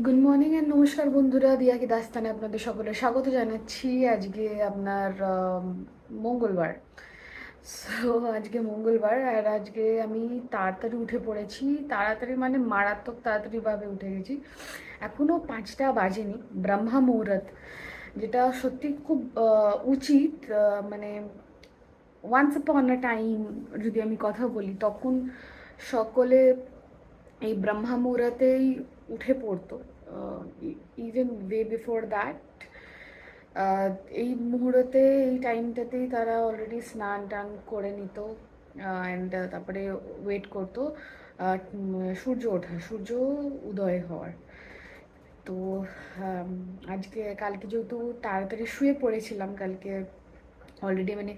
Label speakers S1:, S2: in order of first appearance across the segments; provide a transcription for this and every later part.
S1: Good morning and নমস্কার বন্ধুরা, দিয়া কি দাস্তানে আপনাদের সকলের স্বাগত জানাচ্ছি। আজকে আপনার মঙ্গলবার। সো আজকে মঙ্গলবার আর আজকে আমি তাড়াতাড়ি উঠে পড়েছি। তাড়াতাড়ি মানে মারাত্মক তাড়াতাড়িভাবে উঠে গেছি। এখনও 5টা বাজেনি, ব্রহ্মা মুহূর্ত, যেটা সত্যি খুব উচিত। মানে ওয়ান্স আপন আ টাইম যদি আমি কথা বলি, তখন সকলে এই ব্রহ্মা মুহূর্তেই উঠে পড়তো। ইভেন ওয়ে বিফোর দ্যাট, এই মুহূর্তে এই টাইমটাতেই তারা অলরেডি স্নান টান করে নিত অ্যান্ড তারপরে ওয়েট করতো সূর্য ওঠা, সূর্য উদয় হওয়ার। তো আজকে কালকে যেহেতু তাড়াতাড়ি শুয়ে পড়েছিলাম, কালকে অলরেডি মানে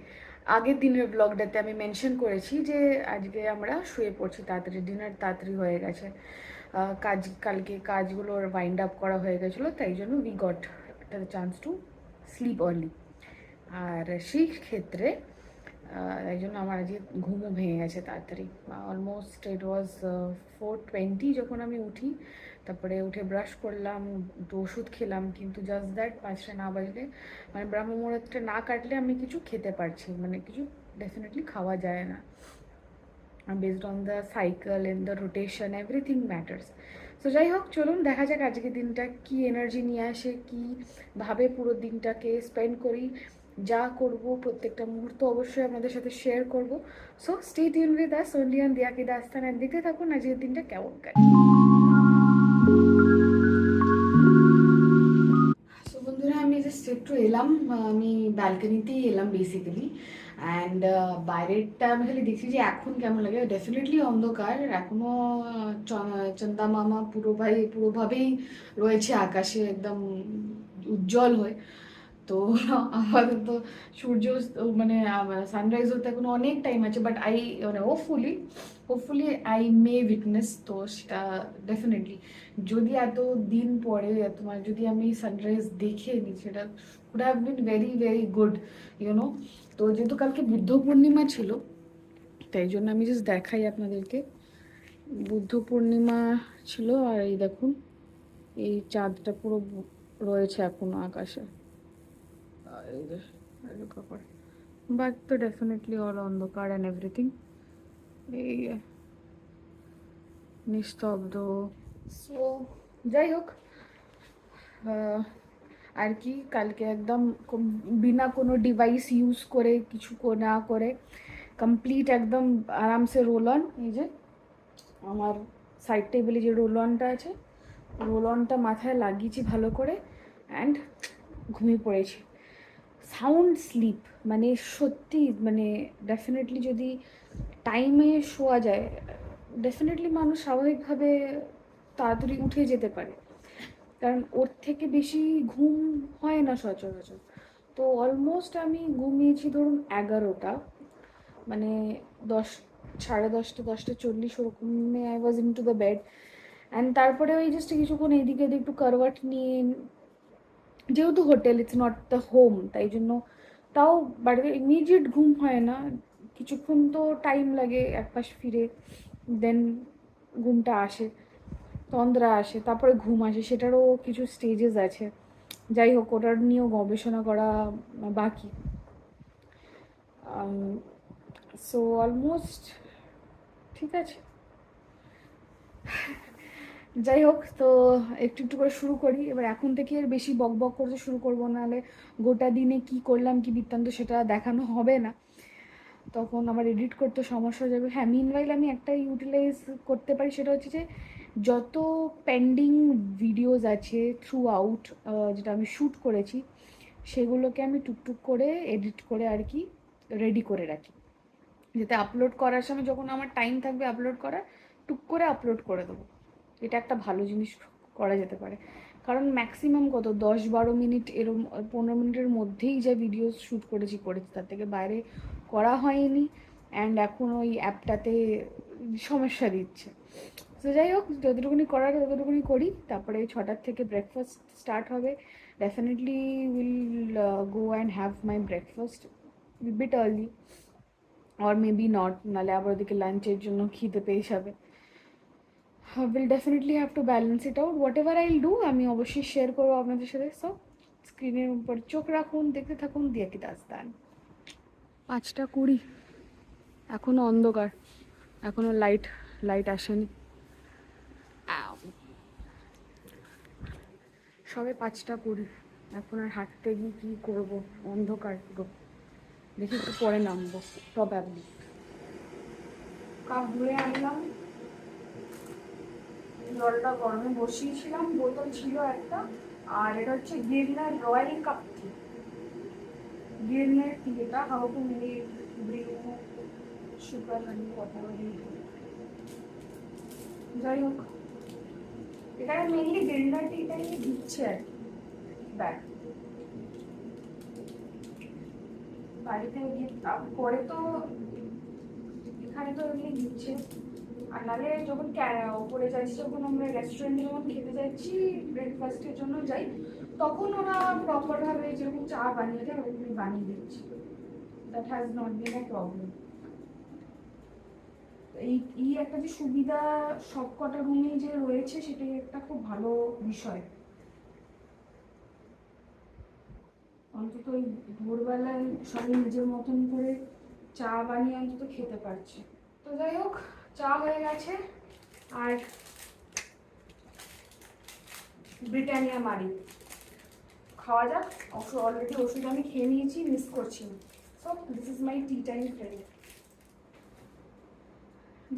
S1: আগের দিনের ব্লগটাতে আমি মেনশন করেছি যে আজকে আমরা শুয়ে পড়ছি তাড়াতাড়ি, ডিনার তাড়াতাড়ি হয়ে গেছে। কালকে কাজগুলোর ওয়াইন্ড আপ করা হয়ে গেছিলো, তাই জন্য we got the chance to sleep early. আর সেই ক্ষেত্রে তাই জন্য আমার আজকে ঘুমও ভেঙে গেছে তাড়াতাড়ি। অলমোস্ট ইট ওয়াজ 4:20 যখন আমি উঠি। তারপরে উঠে ব্রাশ করলাম, একটু ওষুধ খেলাম, কিন্তু জাস্ট দ্যাট 5টা না বাজলে মানে ব্রাহ্ম মুহূর্তটা না কাটলে আমি কিছু খেতে পারছি, মানে কিছু ডেফিনেটলি খাওয়া যায় না। Based on the cycle and the rotation everything matters. So যাই হোক, চলুন দেখা যাক আজকে দিনটা কি এনার্জি নিয়ে আসে, কীভাবে পুরো দিনটাকে স্পেন্ড করি। যা করব প্রত্যেকটা মুহূর্ত অবশ্যই আপনাদের সাথে শেয়ার করব। So stay tune with us only on দিয়া কি দাস্তান, আর দেখতে থাকুন আজকের দিনটা কেমন কাটে। সো বন্ধুরা, আমি জাস্ট একটু এলাম, আমি ব্যালকনিতেই এলাম বেসিক্যালি। অ্যান্ড বাইরেরটা আমি খালি দেখছি যে এখন কেমন লাগে। ডেফিনেটলি অন্ধকার এখনও, চন্দা মামা পুরোভাবেই রয়েছে আকাশে, একদম উজ্জ্বল হয়ে। তো আপাতত সূর্য মানে সানরাইজ হতে এখন অনেক টাইম আছে, বাট মানে হোপফুলি আই মে উইটনেস, তো সেটা ডেফিনেটলি যদি এত দিন পরে তোমার যদি আমি সানরাইজ দেখে নিই, সেটা could have been very very good, you know. তো যেহেতু কালকে বুদ্ধ পূর্ণিমা ছিল, তাই জন্য আমি জাস্ট দেখাই আপনাদেরকে। বুদ্ধ পূর্ণিমা ছিল, আর এই দেখুন এই চাঁদটা পুরো রয়েছে এখনো আকাশে। এই যে বাট তো ডেফিনেটলি অল অন্ধকার অ্যান্ড এভরিথিং, এই নিস্তব্ধ। সো যাই হোক, আর কি কালকে একদম বিনা কোনো ডিভাইস ইউজ করে কিছু না করে কমপ্লিট একদম আরামসে রোল অন, এই যে আমার সাইড টেবিলে যে রোল অনটা আছে, রোল অনটা মাথায় লাগিয়েছি ভালো করে অ্যান্ড ঘুমিয়ে পড়েছি। সাউন্ড স্লিপ, মানে সত্যি মানে ডেফিনেটলি যদি টাইমে শোয়া যায়, ডেফিনেটলি মানুষ স্বাভাবিকভাবে তাড়াতাড়ি উঠে যেতে পারে। কারণ ওর থেকে বেশি ঘুম হয় না সচরাচর। তো অলমোস্ট আমি ঘুমিয়েছি ধরুন 11টা, মানে 10, 10:30, 10:40 ওরকমে I was in to the bed. And তারপরে ওই জাস্ট কিছুক্ষণ এইদিকে ওদিকে একটু করওয়াট নিয়ে, যেহেতু hotel it's not the home, তাই জন্য তাও বাড়িতে ইমিডিয়েট ঘুম হয় না, কিছুক্ষণ তো টাইম লাগে একপাশ ফিরে, দেন ঘুমটা আসে, তন্দ্রা আসে, তারপরে ঘুম আসে, সেটারও কিছু স্টেজেস আছে। যাই হোক, ওটার নিয়েও গবেষণা করা বাকি। সো অলমোস্ট ঠিক আছে। যাই হোক, তো একটু একটু করে শুরু করি এবার। এখন থেকে আর বেশি বক বক করতে শুরু করবো, নাহলে গোটা দিনে কি করলাম কি বৃত্তান্ত সেটা দেখানো হবে না, তখন আমার এডিট করতে সমস্যা হয়ে যাবে। হ্যাঁ, মিনওয়াইল আমি একটা ইউটিলাইজ করতে পারি, সেটা হচ্ছে যে যত পেন্ডিং ভিডিওস আছে থ্রু আউট, যেটা আমি শ্যুট করেছি, সেগুলোকে আমি টুকটুক করে এডিট করে আর কি রেডি করে রাখি, যাতে আপলোড করার সময় যখন আমার টাইম থাকবে আপলোড করার, টুক করে আপলোড করে দেবো। এটা একটা ভালো জিনিস করা যেতে পারে। কারণ ম্যাক্সিমাম কত 10-12 মিনিট, এরম 15 মিনিটের মধ্যেই যা ভিডিও শ্যুট করেছি, তার থেকে বাইরে করা হয়নি। অ্যান্ড এখন ওই অ্যাপটাতে সমস্যা দিচ্ছে। তো যাই হোক, যতটুকুনি করার ততটুকুনি করি। তারপরে 6টার থেকে ব্রেকফাস্ট স্টার্ট হবে। Definitely will go and have my breakfast bit early, or maybe not, নাহলে আবার ওদিকে লাঞ্চের জন্য খিদে পেয়ে যাবে। Will definitely have to balance it out, whatever I'll do আমি অবশ্যই শেয়ার করবো আপনাদের সাথে। সো স্ক্রিনের উপর চোখ রাখুন, দেখতে থাকুন দিয়াকি দাস্তান। 5:20, এখনো অন্ধকার, এখনো লাইট লাইট আসেনি। সবে 5:20, এখন আর হাঁটতে গিয়ে কী করবো, অন্ধকার পুরো। দেখি একটু পরে নামবো প্রবাবলি। কাপ ধুয়ে আনলাম, জলটা গরমে বসিয়েছিলাম, বোতল ছিল একটা। আর এটা হচ্ছে Girnar royal cup tea, Girnar tea. এটা how to make brew sugar honey কথা বলি। যাই হোক, এখানে মেনলি গিরনার টিটাই দিচ্ছে আর কি। ব্যাগ বাড়িতে গিয়ে পরে তো এখানে তো এমনি দিচ্ছে। আর নাহলে যখন ওপরে যাচ্ছি, যখন আমরা রেস্টুরেন্টে যখন খেতে যাচ্ছি, ব্রেকফাস্টের জন্য যাই, তখন ওরা প্রপারভাবে যেরকম চা বানিয়ে দেয় ওরকমই বানিয়ে দিচ্ছে। That has not been A problem. এই একটা যে সুবিধা সব কটা রুমেই যে রয়েছে, সেটাই একটা খুব ভালো বিষয়। অন্তত ওই ভোরবেলায় সবাই নিজের মতন করে চা বানিয়ে অন্তত খেতে পারছে। তো যাই হোক, চা হয়ে গেছে। আর ব্রিটানিয়া মারি খাওয়া যাক। অলরেডি ওষুধ আমি খেয়ে নিয়েছি, মিস করছি না। So this is my tea time friend.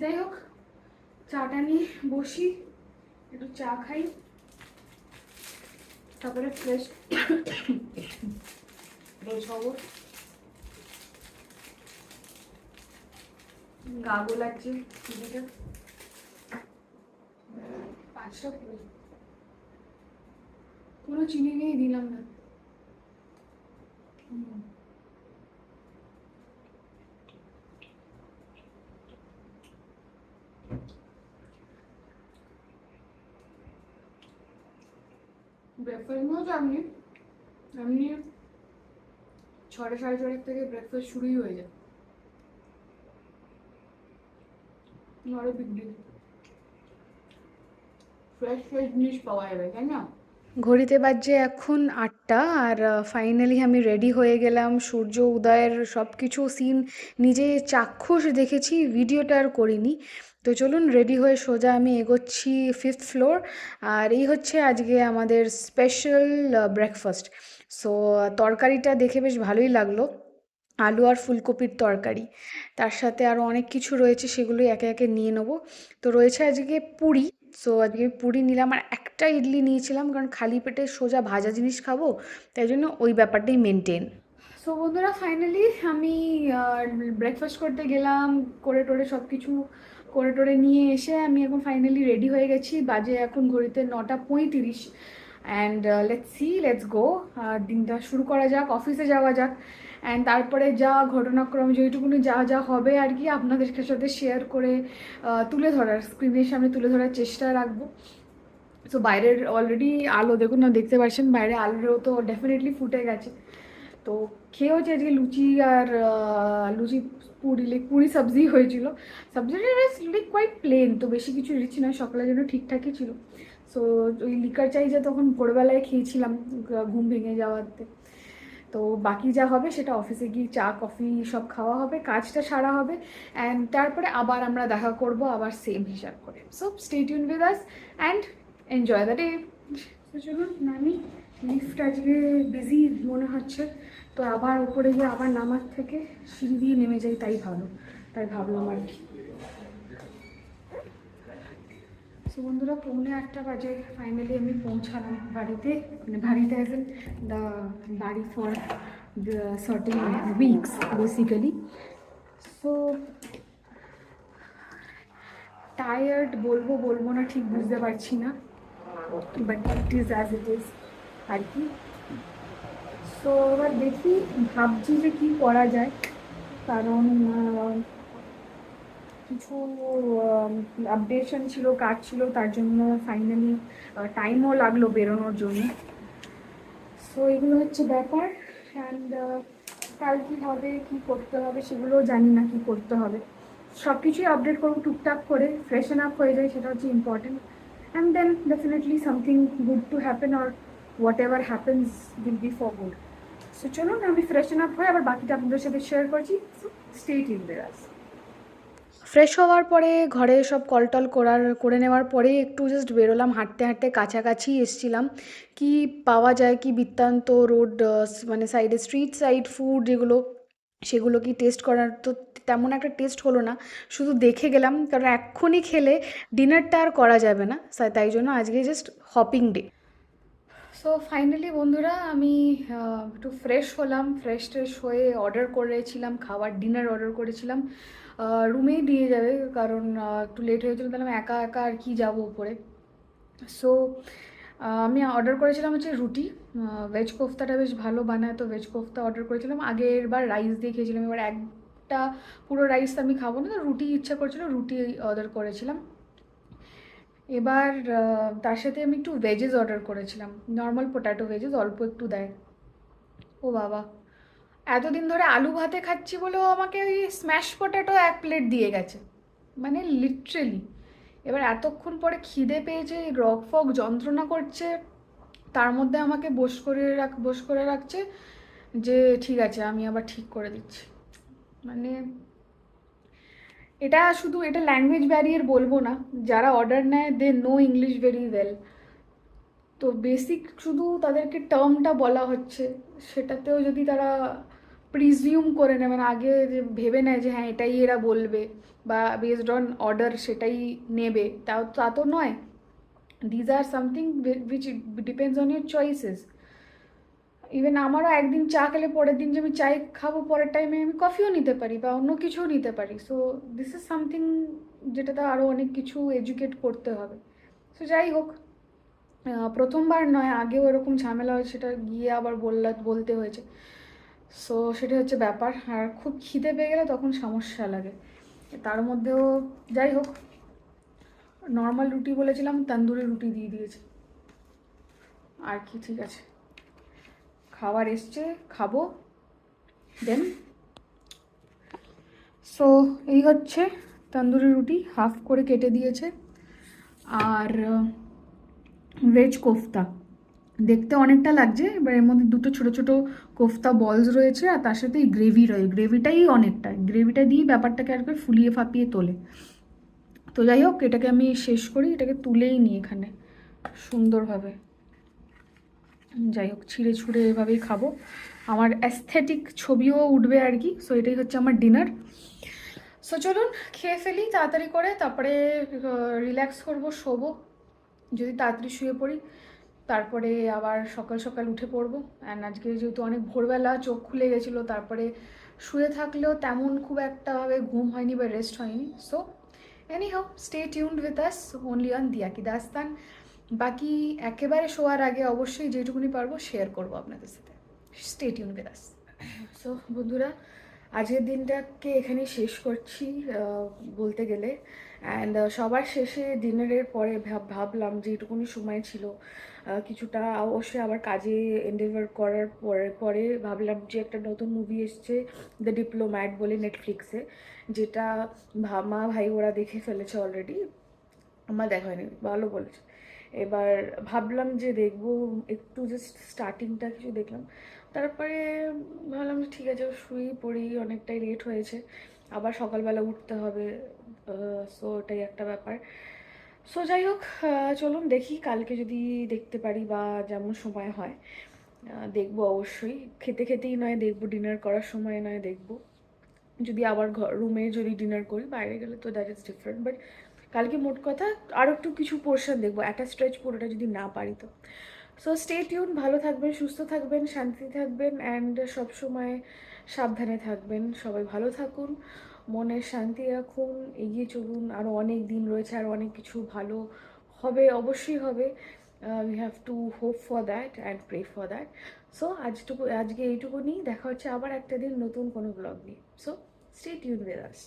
S1: যাই হোক, চাটা নিয়ে বসি, একটু চা খাই, তারপরে ফ্রেশ ফ্রেশ হবো। গা গোলাচ্ছে, 5টা কোনো চিনি নেই, দিলাম না। ব্রেকফাস্ট নয় এমনি এমনি 6টা 6:30 থেকে ব্রেকফাস্ট শুরুই হয়ে যায়। Not big deal, fresh fresh জিনিস পাওয়া যাবে, তাই না? ঘড়িতে বাজছে এখন 8টা, আর ফাইনালি আমি রেডি হয়ে গেলাম। সূর্য উদয়ের সব কিছু সিন নিজে চাক্ষুষ দেখেছি, ভিডিওটা আর করিনি। তো চলুন, রেডি হয়ে সোজা আমি এগোচ্ছি 5th ফ্লোর। আর এই হচ্ছে আজকে আমাদের স্পেশাল ব্রেকফাস্ট। সো তরকারিটা দেখে বেশ ভালোই লাগলো, আলু আর ফুলকপির তরকারি। তার সাথে আরও অনেক কিছু রয়েছে, সেগুলোই একে একে নিয়ে নেবো। তো রয়েছে আজকে পুরি। সো আজকে পুরি নিলাম, আর একটা ইডলি নিয়েছিলাম, কারণ খালি পেটে সোজা ভাজা জিনিস খাবো, তাই জন্য ওই ব্যাপারটাই মেনটেন। সো বন্ধুরা, ফাইনালি আমি ব্রেকফাস্ট করতে গেলাম, করে টোরে সব কিছু করে টোরে নিয়ে এসে আমি এখন ফাইনালি রেডি হয়ে গেছি। বাজে এখন ঘড়িতে 9:35। And let's see, let's go. দিনটা শুরু করা যাক, অফিসে যাওয়া যাক। অ্যান্ড তারপরে যা ঘটনাক্রম যেইটুকুনি যা যা হবে আর কি, আপনাদের সাথে শেয়ার করে তুলে ধরার, স্ক্রিনের সামনে তুলে ধরার চেষ্টা রাখবো। সো বাইরের অলরেডি আলো দেখুন না, দেখতে পাচ্ছেন বাইরে আলো তো ডেফিনেটলি ফুটে গেছে। তো খেয়ে হচ্ছে আজকে লুচি আর লুচি পুরি, পুরি সবজি হয়েছিল। সবজিটা লাইক কোয়াইট প্লেন, তো বেশি কিছু রিচ নয়, সকালের জন্য ঠিকঠাকই ছিল। সো ওই লিকার চাই যে তখন ভোরবেলায় খেয়েছিলাম ঘুম ভেঙে যাওয়াতে। তো বাকি যা হবে সেটা অফিসে গিয়ে চা কফি সব খাওয়া হবে, কাজটা সারা হবে, অ্যান্ড তারপরে আবার আমরা দেখা করব, আবার সেম হিসাব করে। So stay tune with us and enjoy the day. চলুন নামি, লিফট আজকে বিজি মনে হচ্ছে, তো আবার উপরে গিয়ে আবার নামার থেকে সিঁড়ি দিয়ে নেমে যাই, তাই ভাবলাম আর কি। সো বন্ধুরা, 7:45 বাজে ফাইনালি আমি পৌঁছালাম বাড়িতে, মানে বাড়িতে অ্যাজ দ্য বাড়ি for the certain weeks basically. So tired বলবো না, ঠিক বুঝতে পারছি না, but it is as it is আর কি। সো এবার দেখি, ভাবছি যে কী করা যায়, কারণ কিছু আপডেশন ছিল, কাজ ছিল, তার জন্য ফাইনালি টাইমও লাগলো বেরোনোর জন্য। সো এগুলো হচ্ছে ব্যাপার। অ্যান্ড কাল কী হবে, কী করতে হবে সেগুলোও জানি না, কী করতে হবে। সব কিছুই আপডেট করবো টুকটাক করে, ফ্রেশন আপ হয়ে যায়, সেটা হচ্ছে important. And then definitely something good to happen, or whatever happens will be for good. So চলুন আমি ফ্রেশন আপ হয়ে আবার বাকিটা আপনাদের সাথে শেয়ার করছি। So stay tuned with us. Fresh হওয়ার পরে ঘরে সব কলটল করে নেওয়ার পরে একটু জাস্ট বেরোলাম হাঁটতে হাঁটতে, কাছাকাছি এসছিলাম কি পাওয়া যায়, কি বৃত্তান্ত রোড মানে সাইডে স্ট্রিট সাইড ফুড যেগুলো, সেগুলো কি টেস্ট করার তো তেমন একটা টেস্ট হলো না, শুধু দেখে গেলাম, কারণ এক্ষুনি খেলে ডিনারটা আর করা যাবে না, তাই জন্য আজকে just hopping day. So finally বন্ধুরা আমি একটু ফ্রেশ হলাম, ফ্রেশ হয়ে অর্ডার করেছিলাম খাবার, ডিনার অর্ডার করেছিলাম, রুমেই দিয়ে যাবে, কারণ একটু লেট হয়েছিল, তাহলে আমি একা একা আর কি যাবো উপরে। সো আমি অর্ডার করেছিলাম হচ্ছে রুটি, ভেজ কোফতাটা বেশ ভালো বানায়, তো ভেজ কোফতা অর্ডার করেছিলাম। আগের বার রাইস দিয়ে খেয়েছিলাম, এবার একটা পুরো রাইস আমি খাবো না, তো রুটি ইচ্ছা করছিল, রুটি অর্ডার করেছিলাম। এবার তার সাথে আমি একটু ভেজেস অর্ডার করেছিলাম, নর্মাল পোট্যাটো ভেজেস, অল্প একটু দেয়। ও বাবা, এতদিন ধরে আলু ভাতে খাচ্ছি বলেও আমাকে ওই স্ম্যাশ পটেটো 1 প্লেট দিয়ে গেছে, মানে লিটারেলি। এবার এতক্ষণ পরে খিদে পেয়েছে, রক ফক যন্ত্রণা করছে, তার মধ্যে আমাকে বস করে রাখছে যে ঠিক আছে আমি আবার ঠিক করে দিচ্ছি। মানে এটা ল্যাঙ্গুয়েজ ব্যারিয়ার বলবো না, যারা অর্ডার নেয় they know English very well, তো বেসিক শুধু তাদেরকে টার্মটা বলা হচ্ছে, সেটাতেও যদি তারা প্রিজিউম করে নেয়, মানে আগে যে ভেবে নেয় যে হ্যাঁ এটাই এরা বলবে বা বেসড অন অর্ডার সেটাই নেবে, তা তো নয়। These are something which depends on your choices. Even আমারও একদিন চা খেলে পরের দিন যে আমি চাই খাবো, পরের টাইমে আমি কফিও নিতে পারি বা অন্য কিছুও নিতে পারি। সো দিস ইজ সামথিং যেটাতে আরও অনেক কিছু এডুকেট করতে হবে। সো যাই হোক, প্রথমবার নয়, আগেও এরকম ঝামেলা হয়েছে, সেটা গিয়ে আবার বলতে হয়েছে। সো সেটা হচ্ছে ব্যাপার, আর খুব খিদে পেয়ে গেলে তখন সমস্যা লাগে। তার মধ্যেও যাই হোক, নর্মাল রুটি বলেছিলাম, তন্দুরি রুটি দিয়ে দিয়েছে, আর কি, ঠিক আছে খাবার এসছে, খাবো দেন। সো এই হচ্ছে তন্দুরি রুটি, হাফ করে কেটে দিয়েছে, আর ভেজ কোফতা দেখতে অনেকটা লাগছে, এবার এর মধ্যে দুটো ছোট ছোট কোফতা বলস রয়েছে, আর তার সাথে এই গ্রেভি রয়েছে, গ্রেভিটাই অনেকটা, গ্রেভিটা দিয়ে ব্যাপারটাকে আর কি ফুলিয়ে ফাঁপিয়ে তোলে। তো যাই হোক, এটাকে আমি শেষ করি, এটাকে তুলেই নিই এখানে সুন্দরভাবে। যাই হোক, ছিঁড়ে ছুঁড়ে এভাবেই খাবো, আমার অ্যাস্থেটিক ছবিও উঠবে আর কি। সো এটাই হচ্ছে আমার ডিনার। সো চলুন খেয়ে ফেলি তাড়াতাড়ি করে, তারপরে রিল্যাক্স করবো, শোবো, যদি তাড়াতাড়ি শুয়ে পড়ি তারপরে আবার সকাল সকাল উঠে পড়বো। অ্যান্ড আজকে যেহেতু অনেক ভোরবেলা চোখ খুলে গেছিলো, তারপরে শুয়ে থাকলেও তেমন খুব একটাভাবে ঘুম হয়নি বা রেস্ট হয়নি। So any how, stay tuned with us only on দিয়া কি দাস্তান। বাকি একেবারে শোয়ার আগে অবশ্যই যেটুকুনি পারবো শেয়ার করবো আপনাদের সাথে। Stay tuned with us. So বন্ধুরা, আজকের দিনটাকে এখানে শেষ করছি বলতে গেলে। অ্যান্ড সবার শেষে ডিনারের পরে ভাবলাম যে এটুকুনি সময় ছিল, কিছুটা অবশ্যই আবার কাজে এন্ডেভার করার পরে ভাবলাম যে একটা নতুন মুভি এসছে দ্য ডিপ্লোম্যাট বলে নেটফ্লিক্সে, যেটা মা ভাই ওরা দেখে ফেলেছে অলরেডি, আমার দেখা হয়নি, ভালো বলেছে। এবার ভাবলাম যে দেখবো, একটু জাস্ট স্টার্টিংটা কিছু দেখলাম, তারপরে ভাবলাম যে ঠিক আছে শুয়েই পড়ি, অনেকটাই লেট হয়েছে, আবার সকালবেলা উঠতে হবে, সো ওটাই একটা ব্যাপার। সো যাই হোক, চলুন দেখি কালকে যদি দেখতে পারি বা যেমন সময় হয় দেখবো অবশ্যই, খেতে খেতেই নয় দেখবো, ডিনার করার সময় নয় দেখবো, যদি আবার রুমে যদি ডিনার করি, বাইরে গেলে তো দ্যাট ইজ ডিফারেন্ট, বাট কালকে মোট কথা আরও একটু কিছু পোর্শন দেখবো, একটা স্ট্রেচ পুরোটা যদি না পারি তো। সো স্টে টিউন, ভালো থাকবেন, সুস্থ থাকবেন, শান্তিতে থাকবেন, অ্যান্ড সবসময় সাবধানে থাকবেন, সবাই ভালো থাকুন, মনের শান্তি রাখুন, এগিয়ে চলুন, আরও অনেক দিন রয়েছে, আরও অনেক কিছু ভালো হবে, অবশ্যই হবে, we have to hope for that and pray for that. So আজকে এইটুকুনি, দেখা হচ্ছে আবার একটা দিন নতুন কোনো ব্লগ নিয়ে। So stay tuned with us.